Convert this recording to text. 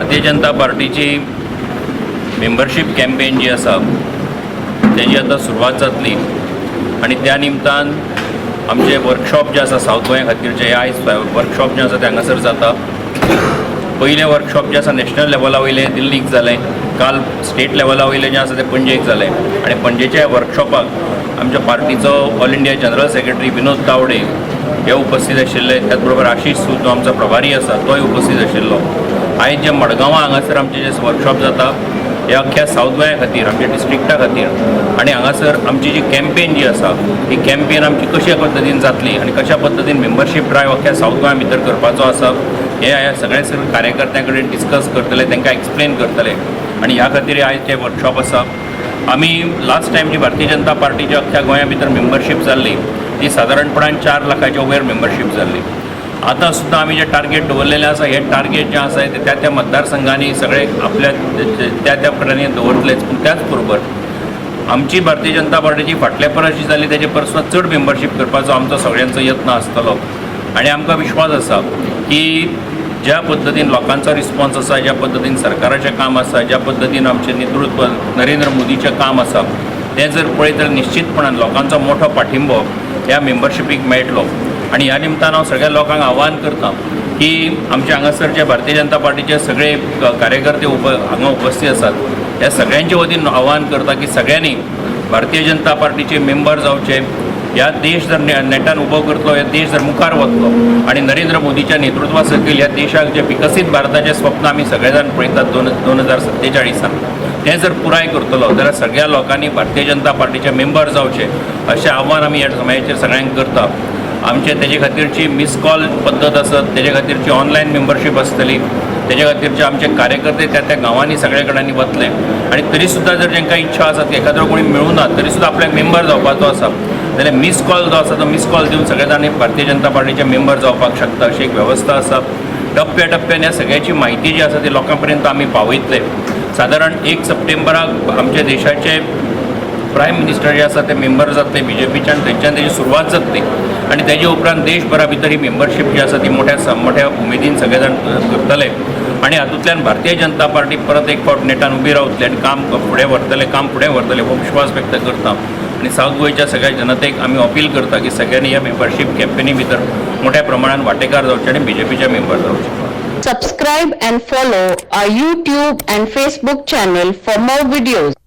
भारतीय जनता पार्टीची membership campaign जी आसा तेजी आतां सुरवात जातली आनी त्या निमतान आमचे वर्कशॉप जे आसा सावथ गोंया खातीरचे आयज वर्कशॉप जे आसा ते हांगासर जाता। पयलें वर्कशॉप जे आसा नॅशनल लेवला वयले दिल्लीक जालें, काल स्टेट लेवला वयले जे आसा ते पणजेक जालें आनी पणजेच्या वर्कशॉपाक आमच्या पार्टीचो all India general secretary Vinod Tawde हे उपस्थित आशिल्ले, त्याच बरोबर आशीष सूद जो आमचो प्रभारी आसा तोय उपस्थित आशिल्लो। आयज जे मडगांवां हांगासर आमचे जे वर्कशॉप जाता हे अख्ख्या सावथ गोंया खातीर, आमच्या डिस्ट्रिक्टा खातीर आनी हांगासर आमची जी कॅम्पेन जी आसा ही कॅम्पेन आमची कशा पद्दतीन जातली आनी कशा पद्दतीन मेंबरशीप ड्रायव्ह अख्ख्या सावथ गोंया भितर करपाचो आसा हे सगळ्या कार्यकर्त्यां कडेन डिस्कस करतले, तांकां एक्सप्लेन करतले आनी ह्या खातीर आयज जे वर्कशॉप आसा। आमी लास्ट टायम जी भारतीय जनता पार्टीच्या अख्ख्या गोंया भितर मेंबरशीप जाल्ली ती सादारणपणान 4 लाखाच्या वयर मेंबरशीप जाल्ली। आतां सुद्दां आमी जे टार्गेट दवरलेलें आसा हे टार्गेट जे आसा ते त्या मतदारसंघांनी सगळे आपल्या त्या प्रकारे दवरतलेच, पूण त्याच बरोबर आमची भारतीय जनता पार्टीची फाटल्या परस जी जाली तेजे परस चड मेंबरशीप करपाचो आमचो सगळ्यांचो यत्न आसतलो आनी आमकां विश्वास आसा की ज्या पद्दतीन लोकांचो रिस्पॉन्स आसा, ज्या पद्दतीन सरकाराचें काम आसा, ज्या पद्दतीन आमचें नेतृत्व नरेंद्र मोदीचें काम आसा तें जर पळयत जाल्यार निश्चितपणान लोकांचो मोठो पाठिंबो ह्या मेंबरशिपीक मेळटलो। आनी ह्या निमतान हांव सगळ्या लोकांक आव्हान करता की आमचे हांगासर जे भारतीय जनता पार्टीचे सगळे कार्यकर्ते हांगा उपस्थित आसात ह्या सगळ्यांचे वतीन आव्हान करता की सगळ्यांनी भारतीय जनता पार्टीचे मेंबर जावचे। ह्या देश जर नेटान उबो करतलो, ह्या देश जर मुखार वतलो आनी नरेंद्र मोदीच्या नेतृत्वा सकयल ह्या देशाक जे विकसीत भारताचें स्वप्न आमी सगळे जाण पळयतात 2047 तें जर पुराय करतलो जाल्यार सगळ्या लोकांनी भारतीय जनता पार्टीचे मेंबर जावचे अशें आव्हान आमी ह्या समयाचेर सगळ्यांक करता। आमचे तेजे खातीरची मिस कॉल पद्दत आसत, तेजे खातीरची ऑनलायन मेंबरशीप आसतली, तेजे खातीरचे आमचे कार्यकर्ते त्या गांवांनी सगळे कडेन वतले आनी तरी सुद्दां जर जांकां इच्छा आसा की एखादो कोणी मेळूना तरी सुद्दां आपल्याक मेंबर जावपाचो आसा जाल्यार मिस कॉल जो आसा तो मिस कॉल दिवन सगळे जाण भारतीय जनता पार्टीचे मेंबर जावपाक शकता अशी एक वेवस्था आसा। टप्प्याटप्प्यान ह्या सगळ्याची म्हायती जी आसा ती लोकां पर्यंत आमी पावयतले। सादारण 1 सप्टेंबराक आमच्या देशाचे प्रायम मिनिस्टर जे आसा ते मेंबर जातले BJPच्यान, थंयच्यान तेजी सुरवात जातली आनी तेजे उपरांत देशभरा भितर ही मेंबरशीप जी आसा ती मोठ्या उमेदीन सगळे जाण करतले आनी हातूंतल्यान भारतीय जनता पार्टी परत एक फावट नेटान उबी रावतली आनी काम फुडें व्हरतले हो विश्वास व्यक्त करता आनी सावथ गोंयच्या सगळ्या जनतेक आमी अपील करता की सगळ्यांनी ह्या मेंबरशीप कॅम्पेनी भितर मोठ्या प्रमाणात वांटेकार जावचे आनी BJPचे मेंबर जावचे। Subscribe and follow our YouTube and Facebook channel for more videos.